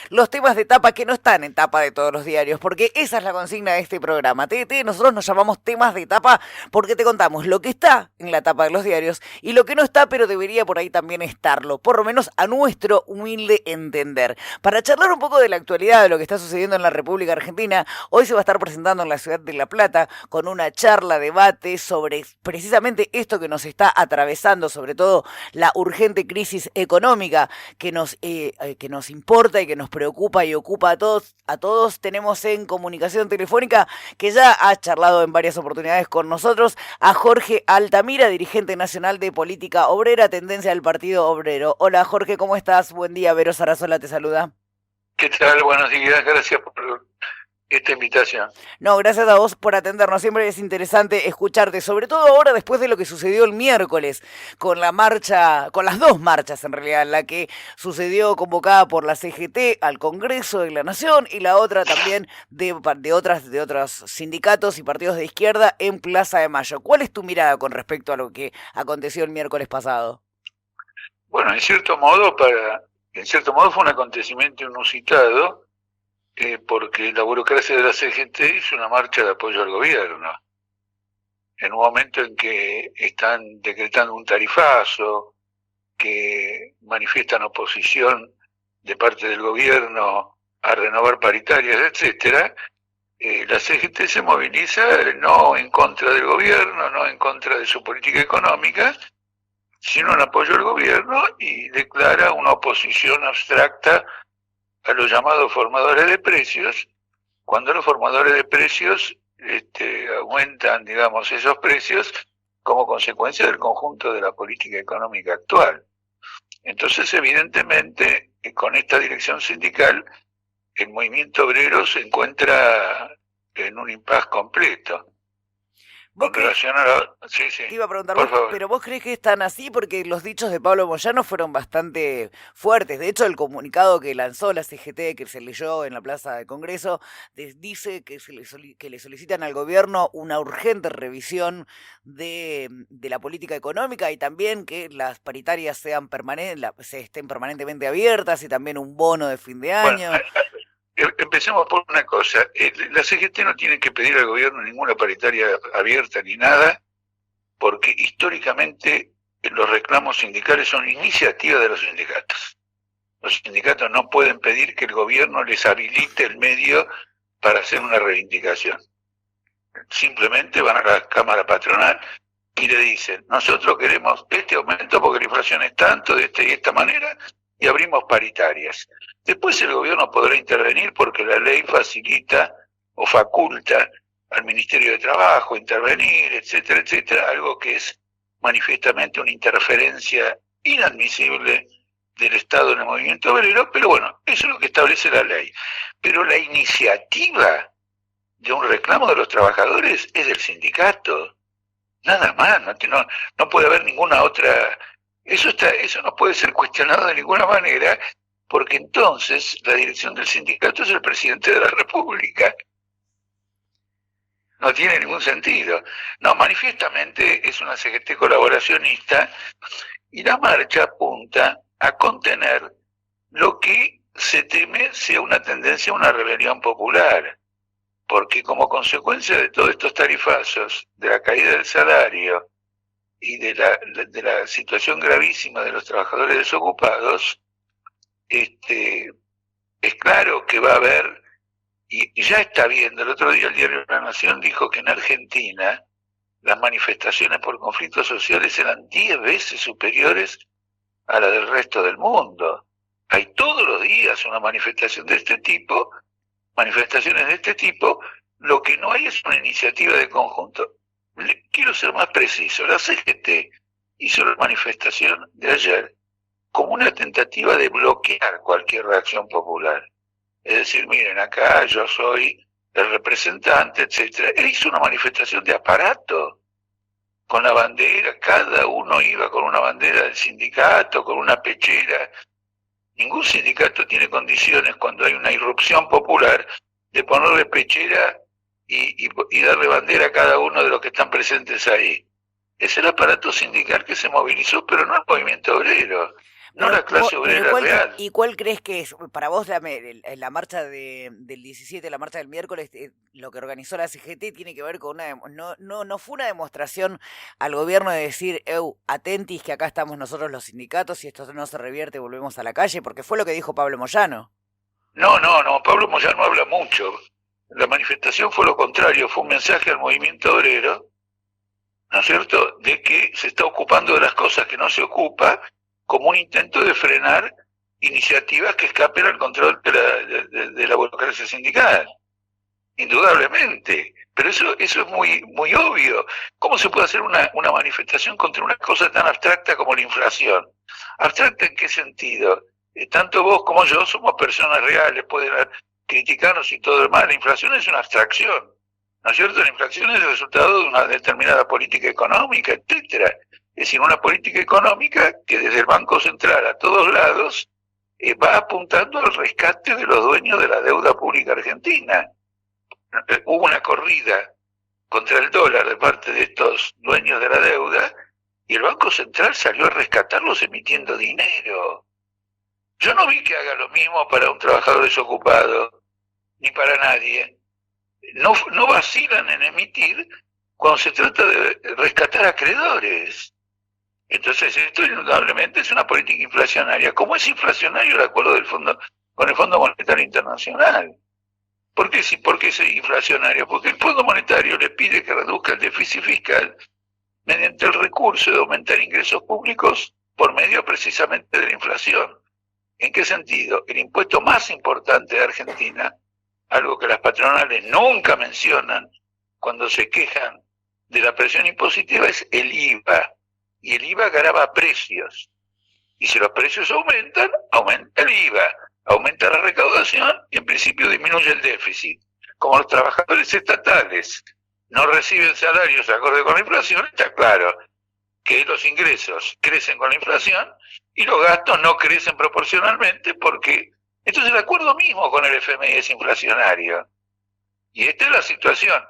los temas de tapa que no están en tapa de todos los diarios, porque esa es la consigna de este programa. Nosotros nos llamamos temas de tapa porque te contamos lo que está en la tapa de los diarios y lo que no está, pero debería por ahí también estarlo, por lo menos a nuestro humilde entender. Para charlar un poco de la actualidad de lo que está sucediendo en la República Argentina, hoy se va a estar presentando en la ciudad de La Plata con una charla, debate sobre precisamente esto que nos está atravesando, sobre todo la urgente crisis económica que nos importa y que nos preocupa y ocupa a todos. A todos tenemos en comunicación telefónica, que ya ha charlado en varias oportunidades con nosotros, a Jorge Altamira, dirigente nacional de Política Obrera, tendencia del Partido Obrero. Hola Jorge, ¿cómo estás? Buen día, Vero Sarasola te saluda. ¿Qué tal? Buenos días, gracias por esta invitación. No, gracias a vos por atendernos. Siempre es interesante escucharte, sobre todo ahora después de lo que sucedió el miércoles con la marcha, con las dos marchas en realidad, la que sucedió convocada por la CGT al Congreso de la Nación y la otra también de otros sindicatos y partidos de izquierda en Plaza de Mayo. ¿Cuál es tu mirada con respecto a lo que aconteció el miércoles pasado? Bueno, en cierto modo fue un acontecimiento inusitado, porque la burocracia de la CGT hizo una marcha de apoyo al gobierno, en un momento en que están decretando un tarifazo, que manifiestan oposición de parte del gobierno a renovar paritarias, etcétera. La CGT se moviliza no en contra del gobierno, no en contra de su política económica, sino en apoyo al gobierno, y declara una oposición abstracta a los llamados formadores de precios, cuando los formadores de precios aumentan, digamos, esos precios como consecuencia del conjunto de la política económica actual. Entonces, evidentemente, con esta dirección sindical, el movimiento obrero se encuentra en un impasse completo. ¿Vos Con relación a Sí, sí, Te iba a preguntar por vos, favor. pero vos crees que están así porque los dichos de Pablo Moyano fueron bastante fuertes. De hecho, el comunicado que lanzó la CGT, que se leyó en la Plaza del Congreso, dice que le solicitan al gobierno una urgente revisión de la política económica y también que las paritarias se estén permanentemente abiertas y también un bono de fin de Bueno, año. empecemos por una cosa. La CGT no tiene que pedir al gobierno ninguna paritaria abierta ni nada, porque históricamente los reclamos sindicales son iniciativa de los sindicatos. Los sindicatos no pueden pedir que el gobierno les habilite el medio para hacer una reivindicación. Simplemente van a la Cámara Patronal y le dicen: nosotros queremos este aumento porque la inflación es tanto, de esta y esta manera, y abrimos paritarias. Después el gobierno podrá intervenir porque la ley facilita o faculta al Ministerio de Trabajo intervenir, etcétera, etcétera, algo que es manifiestamente una interferencia inadmisible del Estado en el movimiento obrero, pero bueno, eso es lo que establece la ley. Pero la iniciativa de un reclamo de los trabajadores es del sindicato, nada más, no puede haber ninguna otra. Eso no puede ser cuestionado de ninguna manera, porque entonces la dirección del sindicato es el presidente de la República. No tiene ningún sentido. No, manifiestamente es una CGT colaboracionista, y la marcha apunta a contener lo que se teme sea una tendencia a una rebelión popular, porque como consecuencia de todos estos tarifazos, de la caída del salario y de la situación gravísima de los trabajadores desocupados, es claro que va a haber, y ya está viendo. El otro día el diario La Nación dijo que en Argentina las manifestaciones por conflictos sociales eran 10 veces superiores a las del resto del mundo. Hay todos los días una manifestaciones de este tipo, lo que no hay es una iniciativa de conjunto. Quiero ser más preciso: la CGT hizo la manifestación de ayer como una tentativa de bloquear cualquier reacción popular. Es decir, miren, acá yo soy el representante, etcétera. Él hizo una manifestación de aparato, con la bandera, cada uno iba con una bandera del sindicato, con una pechera. Ningún sindicato tiene condiciones, cuando hay una irrupción popular, de ponerle pechera y darle bandera a cada uno de los que están presentes ahí. Es el aparato sindical que se movilizó, pero no el movimiento obrero. no la clase obrera real. ¿Y cuál crees que es, para vos, la marcha del 17, la marcha del miércoles, lo que organizó la CGT tiene que ver con no fue una demostración al gobierno de decir, atentis que acá estamos nosotros los sindicatos, si esto no se revierte volvemos a la calle, porque fue lo que dijo Pablo Moyano? No, Pablo Moyano habla mucho. La manifestación fue lo contrario, fue un mensaje al movimiento obrero, ¿no es cierto?, de que se está ocupando de las cosas que no se ocupa, como un intento de frenar iniciativas que escapen al control de la burocracia sindical. Indudablemente. Pero eso es muy, muy obvio. ¿Cómo se puede hacer una manifestación contra una cosa tan abstracta como la inflación? ¿Abstracta en qué sentido? Tanto vos como yo somos personas reales, pueden criticarnos y todo lo demás. La inflación es una abstracción, ¿no es cierto? La inflación es el resultado de una determinada política económica, etcétera. Es decir, una política económica que desde el Banco Central a todos lados va apuntando al rescate de los dueños de la deuda pública argentina. Hubo una corrida contra el dólar de parte de estos dueños de la deuda y el Banco Central salió a rescatarlos emitiendo dinero. Yo no vi que haga lo mismo para un trabajador desocupado, ni para nadie. No vacilan en emitir cuando se trata de rescatar acreedores. Entonces esto indudablemente es una política inflacionaria. ¿Cómo es inflacionario el acuerdo con el Fondo Monetario Internacional? ¿Por qué es inflacionario? Porque el Fondo Monetario le pide que reduzca el déficit fiscal mediante el recurso de aumentar ingresos públicos por medio precisamente de la inflación. ¿En qué sentido? El impuesto más importante de Argentina, algo que las patronales nunca mencionan cuando se quejan de la presión impositiva, es el IVA. Y el IVA grava precios. Y si los precios aumentan, aumenta el IVA, aumenta la recaudación y en principio disminuye el déficit. Como los trabajadores estatales no reciben salarios acorde con la inflación, está claro que los ingresos crecen con la inflación y los gastos no crecen proporcionalmente porque entonces el acuerdo mismo con el FMI es inflacionario. Y esta es la situación.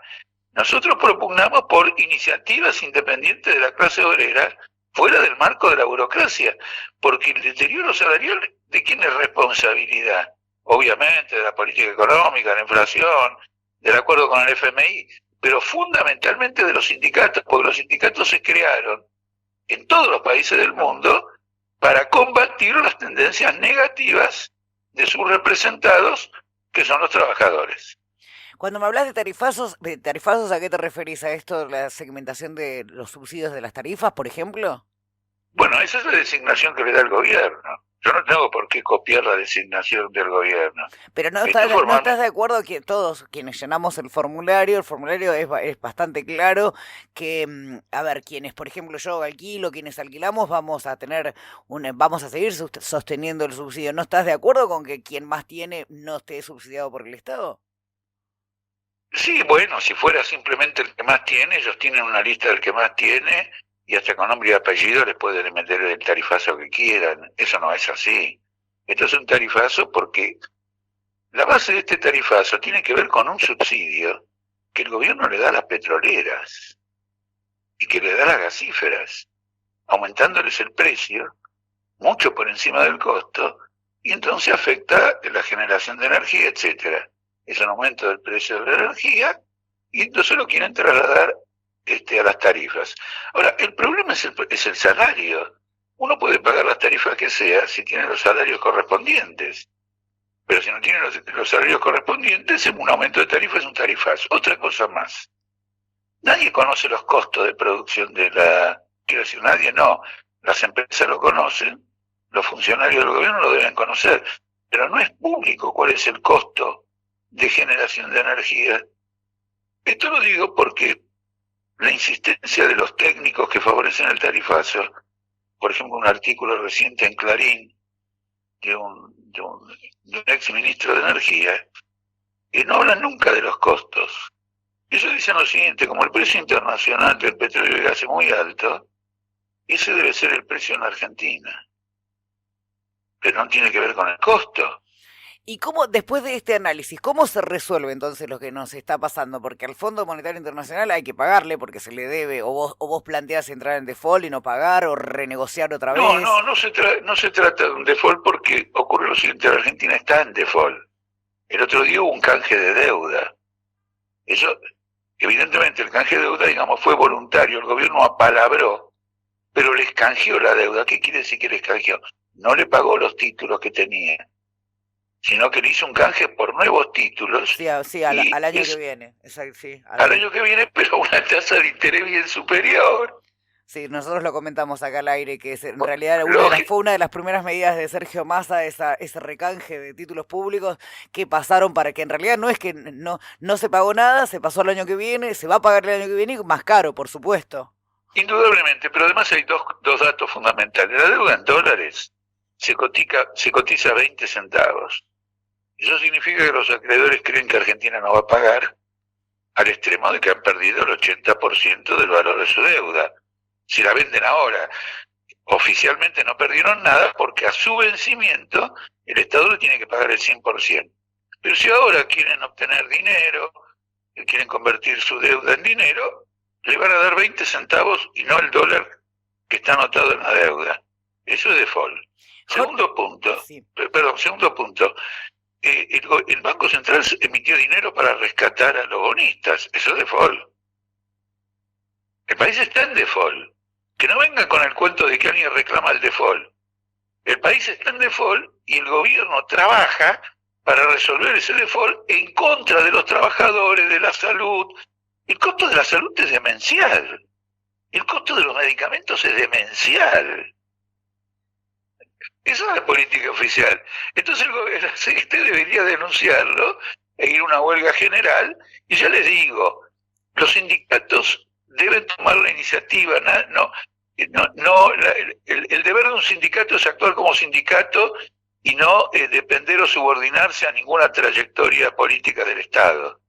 Nosotros propugnamos por iniciativas independientes de la clase obrera fuera del marco de la burocracia, porque el deterioro salarial, ¿de quién es responsabilidad? Obviamente de la política económica, de la inflación, del acuerdo con el FMI, pero fundamentalmente de los sindicatos, porque los sindicatos se crearon en todos los países del mundo para combatir las tendencias negativas de sus representados, que son los trabajadores. Cuando me hablas de tarifazos, ¿a qué te referís? ¿A esto, la segmentación de los subsidios de las tarifas, por ejemplo? Bueno, esa es la designación que le da el gobierno. Yo no tengo por qué copiar la designación del gobierno. Pero no estás de acuerdo que todos quienes llenamos el formulario es bastante claro que, a ver, quienes, por ejemplo, yo alquilo, quienes alquilamos, vamos a seguir sosteniendo el subsidio. ¿No estás de acuerdo con que quien más tiene no esté subsidiado por el Estado? Sí, bueno, si fuera simplemente el que más tiene, ellos tienen una lista del que más tiene y hasta con nombre y apellido les pueden meter el tarifazo que quieran. Eso no es así. Esto es un tarifazo porque la base de este tarifazo tiene que ver con un subsidio que el gobierno le da a las petroleras y que le da a las gasíferas, aumentándoles el precio mucho por encima del costo y entonces afecta la generación de energía, etcétera. Es un aumento del precio de la energía y entonces lo quieren trasladar a las tarifas. Ahora, el problema es el salario. Uno puede pagar las tarifas que sea si tiene los salarios correspondientes, pero si no tiene los salarios correspondientes, un aumento de tarifa es un tarifazo. Otra cosa más, nadie conoce los costos de producción quiero decir, nadie no, las empresas lo conocen, los funcionarios del gobierno lo deben conocer, pero no es público cuál es el costo de generación de energía. Esto lo digo porque la insistencia de los técnicos que favorecen el tarifazo, por ejemplo, un artículo reciente en Clarín de un ex ministro de Energía, no hablan nunca de los costos. Ellos dicen lo siguiente: como el precio internacional del petróleo y gas es muy alto, ese debe ser el precio en Argentina, pero no tiene que ver con el costo. ¿Y cómo, después de este análisis, cómo se resuelve entonces lo que nos está pasando? Porque al Fondo Monetario Internacional hay que pagarle porque se le debe, o vos planteás entrar en default y no pagar, o renegociar otra No, vez. no, no se trata de un default porque ocurre lo siguiente, la Argentina está en default. El otro día hubo un canje de deuda. Eso, evidentemente el canje de deuda, digamos, fue voluntario, el gobierno apalabró, pero les canjeó la deuda. ¿Qué quiere decir que les canjeó? No le pagó los títulos que tenía, sino que le hizo un canje por nuevos títulos. Sí, sí al año que viene. Exacto, sí, al año que viene, pero a una tasa de interés bien superior. Sí, nosotros lo comentamos acá al aire, que en realidad fue una de las primeras medidas de Sergio Massa, ese recanje de títulos públicos que pasaron para que en realidad no es que no se pagó nada, se pasó al año que viene, se va a pagar el año que viene y más caro, por supuesto. Indudablemente, pero además hay dos datos fundamentales. La deuda en dólares se cotiza a 20 centavos. Eso significa que los acreedores creen que Argentina no va a pagar, al extremo de que han perdido el 80% del valor de su deuda. Si la venden ahora, oficialmente no perdieron nada porque a su vencimiento el Estado le tiene que pagar el 100%. Pero si ahora quieren obtener dinero, quieren convertir su deuda en dinero, le van a dar 20 centavos y no el dólar que está anotado en la deuda. Eso es default. Segundo punto, el Banco Central emitió dinero para rescatar a los bonistas. Eso es default. El país está en default. Que no vengan con el cuento de que alguien reclama el default. El país está en default y el gobierno trabaja para resolver ese default en contra de los trabajadores, de la salud. El costo de la salud es demencial. El costo de los medicamentos es demencial. Esa es la política oficial. Entonces el CGT debería denunciarlo e ir a una huelga general. Y ya les digo, los sindicatos deben tomar la iniciativa. El deber de un sindicato es actuar como sindicato y no depender o subordinarse a ninguna trayectoria política del Estado.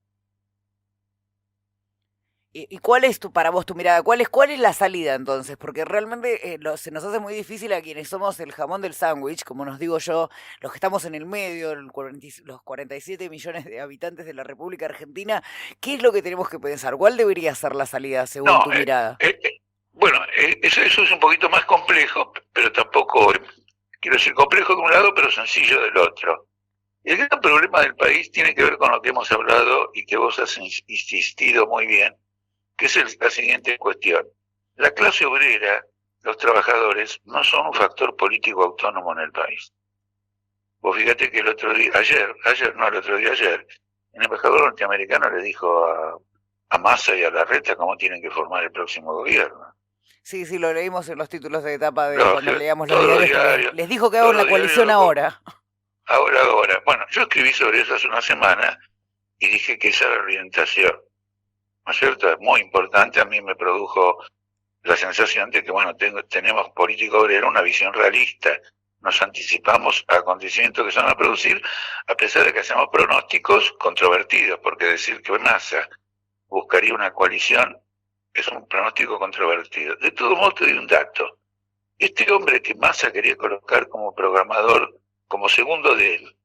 ¿Y cuál es para vos tu mirada? ¿Cuál es la salida entonces? Porque realmente se nos hace muy difícil a quienes somos el jamón del sándwich, como nos digo yo, los que estamos en el medio, los 47 millones de habitantes de la República Argentina. ¿Qué es lo que tenemos que pensar? ¿Cuál debería ser la salida según tu mirada? Bueno, eso es un poquito más complejo, pero tampoco, quiero decir, complejo de un lado, pero sencillo del otro. El gran problema del país tiene que ver con lo que hemos hablado y que vos has insistido muy bien, que es la siguiente cuestión. La clase obrera, los trabajadores, no son un factor político autónomo en el país. Vos fíjate que ayer, el embajador norteamericano le dijo a Massa y a Larreta cómo tienen que formar el próximo gobierno. Sí, lo leímos en los títulos de etapa cuando leíamos los diarios. Les dijo que hagan la coalición ahora. Ahora. Bueno, yo escribí sobre eso hace una semana y dije que esa era la orientación. ¿No es cierto? Es muy importante. A mí me produjo la sensación de que, bueno, tenemos político obrero una visión realista. Nos anticipamos a acontecimientos que se van a producir, a pesar de que hacemos pronósticos controvertidos, porque decir que Massa buscaría una coalición es un pronóstico controvertido. De todo modo, te doy un dato. Este hombre que Massa quería colocar como programador, como segundo de él,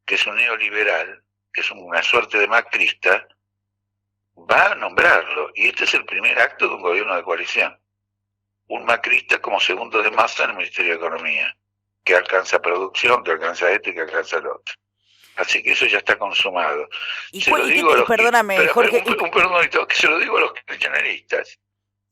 que es un neoliberal, que es una suerte de macrista, va a nombrarlo. Y este es el primer acto de un gobierno de coalición. Un macrista como segundo de Massa en el Ministerio de Economía, que alcanza producción, que alcanza esto y que alcanza lo otro. Así que eso ya está consumado. Perdóname, Jorge. Un perdonito, que se lo digo a los kirchneristas.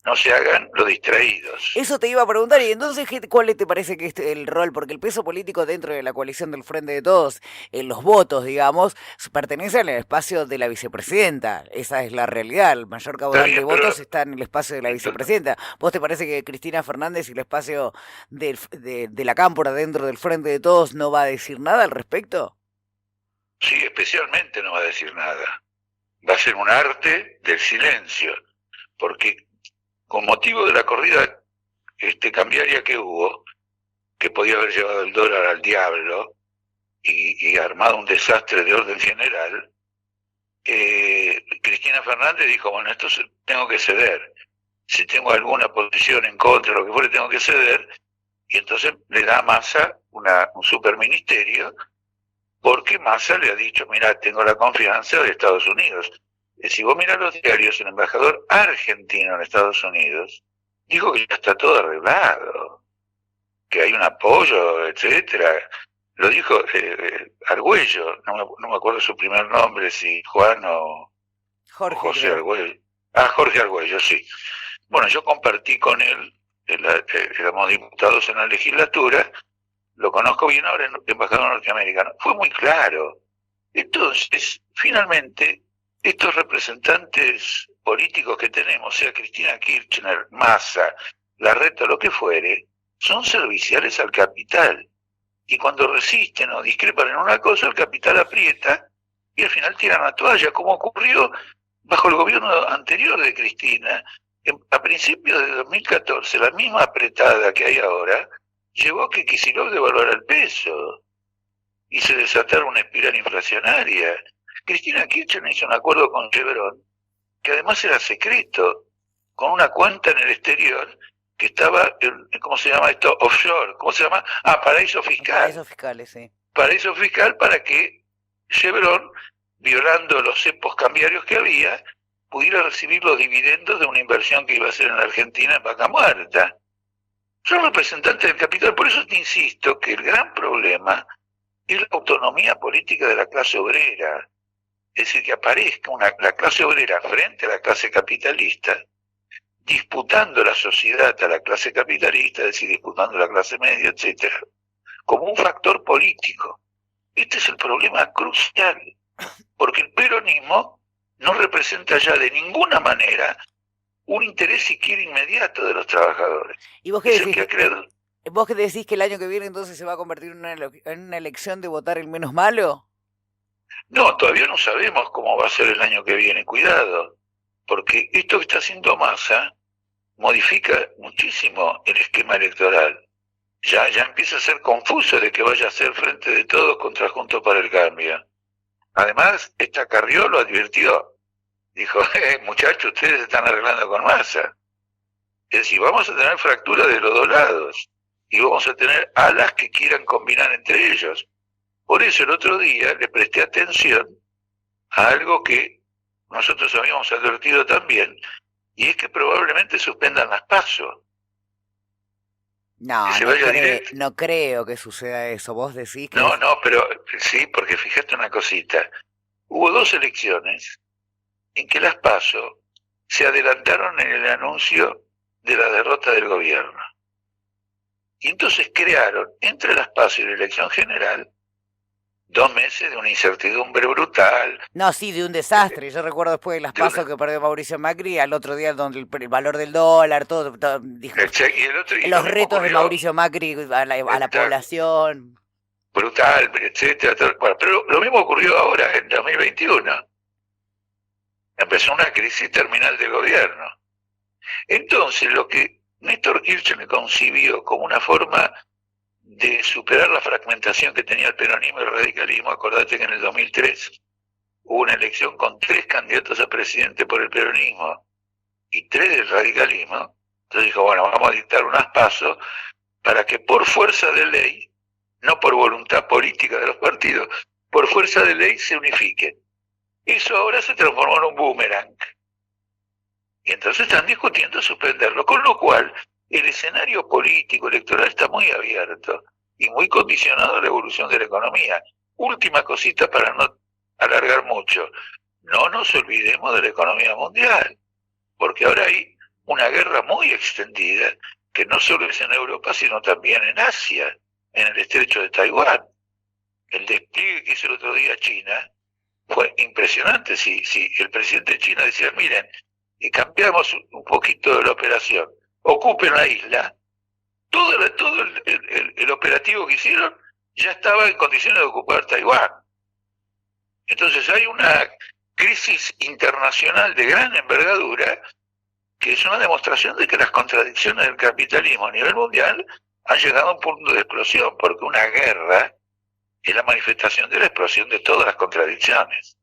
No se hagan los distraídos. Eso te iba a preguntar, y entonces, ¿cuál te parece que es el rol? Porque el peso político dentro de la coalición del Frente de Todos, los votos, digamos, pertenecen al espacio de la vicepresidenta. Esa es la realidad. El mayor caudal de votos está en el espacio de la vicepresidenta. ¿Vos te parece que Cristina Fernández y el espacio de la cámpora dentro del Frente de Todos no va a decir nada al respecto? Sí, especialmente no va a decir nada. Va a ser un arte del silencio, porque con motivo de la corrida cambiaria que hubo, que podía haber llevado el dólar al diablo y armado un desastre de orden general, Cristina Fernández dijo, bueno, esto tengo que ceder. Si tengo alguna posición en contra, lo que fuere, tengo que ceder. Y entonces le da a Massa un superministerio porque Massa le ha dicho, mira, tengo la confianza de Estados Unidos. Si vos mirás los diarios, el embajador argentino en Estados Unidos dijo que ya está todo arreglado, que hay un apoyo, etcétera. Lo dijo Argüello, no me acuerdo su primer nombre, si Juan o José creo. Argüello. Ah, Jorge Argüello, sí. Bueno, yo compartí con él, éramos diputados en la legislatura, lo conozco bien ahora, embajador norteamericano. Fue muy claro. Entonces, finalmente, estos representantes políticos que tenemos, sea Cristina Kirchner, Massa, Larreta, lo que fuere, son serviciales al capital. Y cuando resisten o discrepan en una cosa, el capital aprieta y al final tiran la toalla, como ocurrió bajo el gobierno anterior de Cristina. A principios de 2014, la misma apretada que hay ahora, llevó a que Kicillof devaluara el peso y se desatara una espiral inflacionaria. Cristina Kirchner hizo un acuerdo con Chevron, que además era secreto, con una cuenta en el exterior que estaba, ¿cómo se llama esto? Offshore, ¿cómo se llama? Ah, paraíso fiscal. Paraísos fiscales, sí. Paraíso fiscal para que Chevron, violando los cepos cambiarios que había, pudiera recibir los dividendos de una inversión que iba a hacer en la Argentina en Vaca Muerta. Son representantes del capital, por eso te insisto que el gran problema es la autonomía política de la clase obrera. Es decir, que aparezca la clase obrera frente a la clase capitalista, disputando la sociedad a la clase capitalista, es decir, disputando la clase media, etcétera, como un factor político. Este es el problema crucial, porque el peronismo no representa ya de ninguna manera un interés siquiera inmediato de los trabajadores. ¿Y vos qué decís? ¿Vos qué decís que el año que viene entonces se va a convertir en una elección de votar el menos malo? No, todavía no sabemos cómo va a ser el año que viene, cuidado, porque esto que está haciendo Massa modifica muchísimo el esquema electoral. Ya empieza a ser confuso de que vaya a ser Frente de Todos contra Juntos para el Cambio. Además, esta Carrió lo advirtió. Dijo, muchachos, ustedes se están arreglando con Massa. Es decir, vamos a tener fracturas de los dos lados y vamos a tener alas que quieran combinar entre ellos. Por eso el otro día le presté atención a algo que nosotros habíamos advertido también, y es que probablemente suspendan las PASO. No, no creo que suceda eso. Vos decís que... No, pero sí, porque fíjate una cosita. Hubo 2 elecciones en que las PASO se adelantaron en el anuncio de la derrota del gobierno. Y entonces crearon, entre las PASO y la elección general, 2 meses de una incertidumbre brutal. No, sí, de un desastre. Yo recuerdo después de las PASO que perdió Mauricio Macri, al otro día donde el valor del dólar, todo dijo, los retos de Mauricio Macri a la población. Brutal, etcétera. Bueno, pero lo mismo ocurrió ahora, en 2021. Empezó una crisis terminal del gobierno. Entonces, lo que Néstor Kirchner concibió como una forma de superar la fragmentación que tenía el peronismo y el radicalismo, acordate que en el 2003 hubo una elección con 3 candidatos a presidente por el peronismo y 3 del radicalismo. Entonces dijo, bueno, vamos a dictar unas PASO para que por fuerza de ley, no por voluntad política de los partidos, por fuerza de ley se unifiquen. Eso ahora se transformó en un boomerang. Y entonces están discutiendo suspenderlo, con lo cual el escenario político electoral está muy abierto y muy condicionado a la evolución de la economía. Última cosita para no alargar mucho. No nos olvidemos de la economía mundial, porque ahora hay una guerra muy extendida, que no solo es en Europa, sino también en Asia, en el estrecho de Taiwán. El despliegue que hizo el otro día China fue impresionante. Si el presidente de China decía, miren, y cambiamos un poquito de la operación, ocupen la isla, todo el operativo que hicieron ya estaba en condiciones de ocupar Taiwán. Entonces hay una crisis internacional de gran envergadura que es una demostración de que las contradicciones del capitalismo a nivel mundial han llegado a un punto de explosión, porque una guerra es la manifestación de la explosión de todas las contradicciones.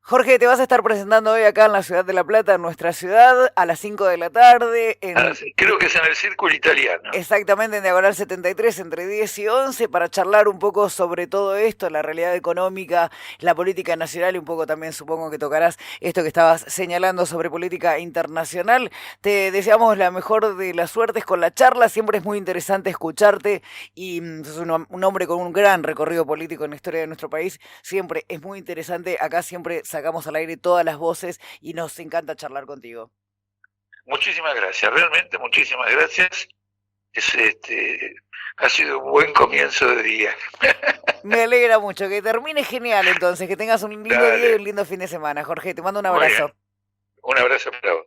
Jorge, te vas a estar presentando hoy acá en la ciudad de La Plata, en nuestra ciudad, a las 5 de la tarde. Sí, creo que es en el Círculo Italiano. Exactamente, en Diagonal 73, entre 10 y 11, para charlar un poco sobre todo esto, la realidad económica, la política nacional y un poco también supongo que tocarás esto que estabas señalando sobre política internacional. Te deseamos la mejor de las suertes con la charla, siempre es muy interesante escucharte y sos un hombre con un gran recorrido político en la historia de nuestro país, siempre es muy interesante, acá siempre sacamos al aire todas las voces y nos encanta charlar contigo. Muchísimas gracias, realmente muchísimas gracias. Ha sido un buen comienzo de día. Me alegra mucho, que termine genial entonces, que tengas un lindo día y un lindo fin de semana. Jorge, te mando un abrazo. Un abrazo para vos.